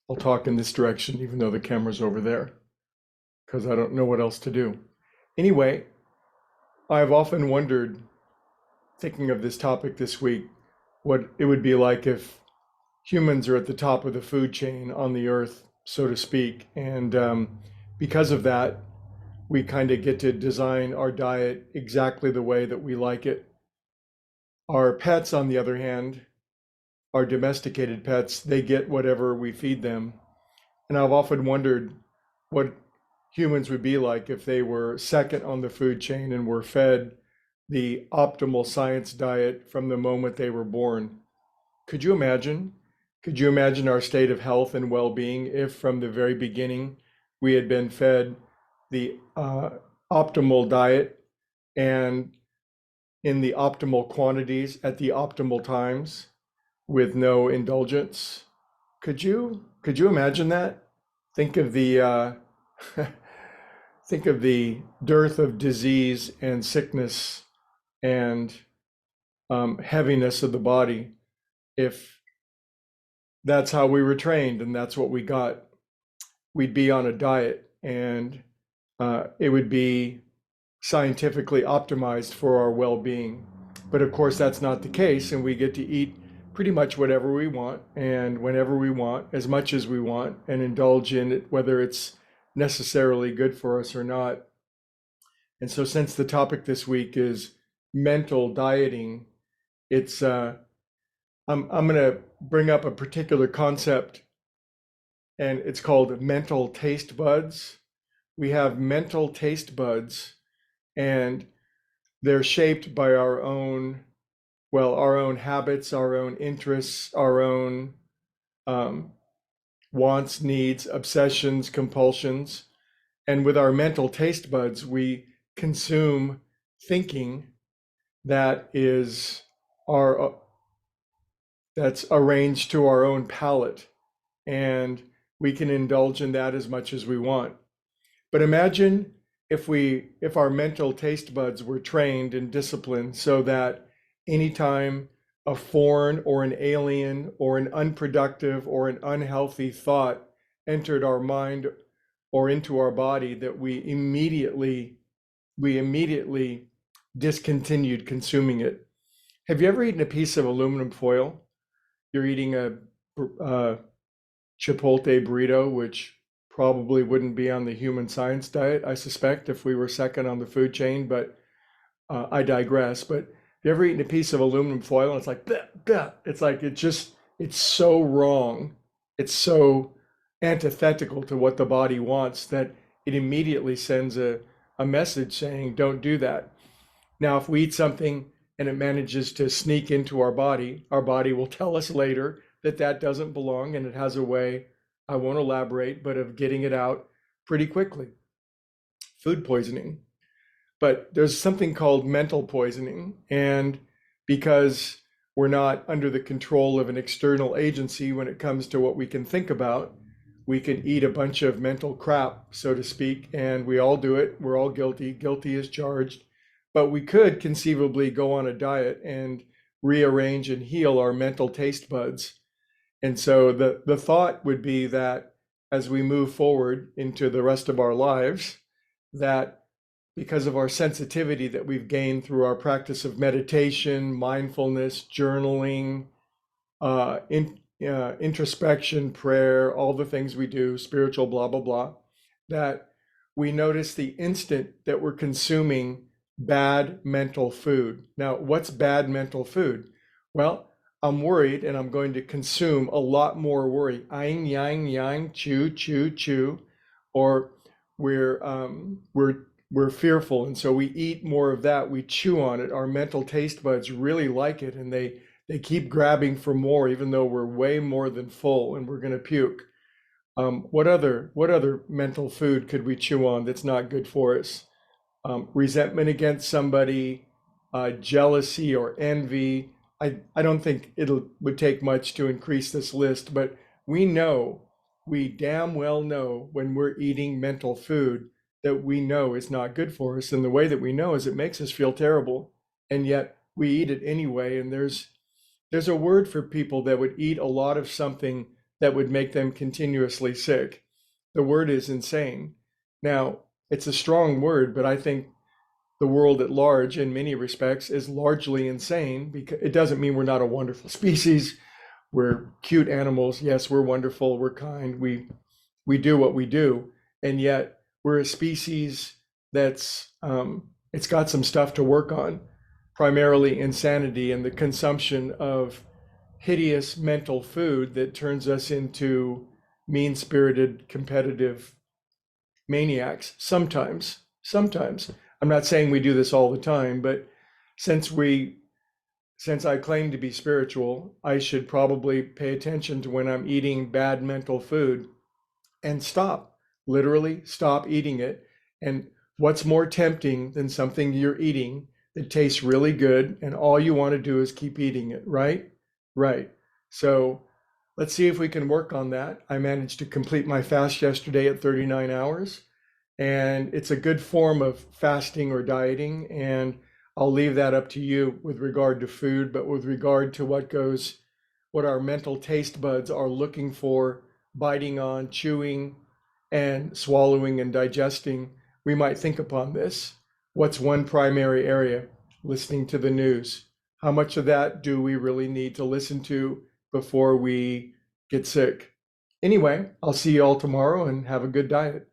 I'll talk in this direction, even though the camera's over there, because I don't know what else to do. Anyway, I've often wondered, thinking of this topic this week, what it would be like if humans are at the top of the food chain on the earth, so to speak. And because of that, we kind of get to design our diet exactly the way that we like it. Our pets, on the other hand, our domesticated pets, they get whatever we feed them. And I've often wondered what humans would be like if they were second on the food chain and were fed the optimal science diet from the moment they were born. Could you imagine? Could you imagine our state of health and well-being if from the very beginning we had been fed the optimal diet and in the optimal quantities at the optimal times with no indulgence? Could you imagine that? Think of the think of the dearth of disease and sickness and heaviness of the body if that's how we were trained and that's what we got. We'd be on a diet and it would be scientifically optimized for our well-being. But of course, that's not the case, and we get to eat pretty much whatever we want and whenever we want, as much as we want, and indulge in it, whether it's necessarily good for us or not. And so, since the topic this week is mental dieting, it's I'm going to bring up a particular concept, and it's called mental taste buds. We have mental taste buds, and they're shaped by our own habits, our own interests, our own um, wants, needs, obsessions, compulsions. And with our mental taste buds, we consume thinking that is our that's arranged to our own palate, and we can indulge in that as much as we want. But imagine if our mental taste buds were trained and disciplined so that anytime a foreign or an alien or an unproductive or an unhealthy thought entered our mind or into our body, that we immediately discontinued consuming it. Have you ever eaten a piece of aluminum foil? You're eating a Chipotle burrito, which probably wouldn't be on the human science diet, I suspect, if we were second on the food chain, but I digress. But have you ever eaten a piece of aluminum foil and it's like, bleh, bleh. It's like, it's so wrong. It's so antithetical to what the body wants that it immediately sends a message saying, don't do that. Now, if we eat something and it manages to sneak into our body will tell us later that that doesn't belong, and it has a way, I won't elaborate, but of getting it out pretty quickly. Food poisoning. But there's something called mental poisoning, and because we're not under the control of an external agency when it comes to what we can think about, we can eat a bunch of mental crap, so to speak, and we all do it. We're all guilty. Guilty is charged. But we could conceivably go on a diet and rearrange and heal our mental taste buds. And so the thought would be that as we move forward into the rest of our lives, that because of our sensitivity that we've gained through our practice of meditation, mindfulness, journaling, introspection, prayer, all the things we do, spiritual, blah, blah, blah, that we notice the instant that we're consuming bad mental food. Now, what's bad mental food? Well, I'm worried and I'm going to consume a lot more worry. Aing, yang, yang, chew, chew, chew. Or we're fearful, and so we eat more of that. We chew on it. Our mental taste buds really like it, and they keep grabbing for more, even though we're way more than full and we're going to puke. What other mental food could we chew on that's not good for us? Resentment against somebody, jealousy or envy. I don't think would take much to increase this list, but we damn well know when we're eating mental food that we know is not good for us. And the way that we know is it makes us feel terrible. And yet we eat it anyway. And there's a word for people that would eat a lot of something that would make them continuously sick. The word is insane. Now, it's a strong word, but I think the world at large, in many respects, is largely insane, because it doesn't mean we're not a wonderful species. We're cute animals. Yes, we're wonderful. We're kind. We do what we do, and yet we're a species that's it's got some stuff to work on, primarily insanity and the consumption of hideous mental food that turns us into mean-spirited, competitive maniacs. Sometimes. I'm not saying we do this all the time, but since we since I claim to be spiritual, I should probably pay attention to when I'm eating bad mental food and stop, literally stop eating it. And what's more tempting than something you're eating that tastes really good and all you want to do is keep eating it, right? Right. So let's see if we can work on that. I managed to complete my fast yesterday at 39 hours, and it's a good form of fasting or dieting. And I'll leave that up to you with regard to food, but with regard to what our mental taste buds are looking for, biting on, chewing, and swallowing and digesting, we might think upon this. What's one primary area? Listening to the news. How much of that do we really need to listen to before we get sick? Anyway, I'll see you all tomorrow and have a good diet.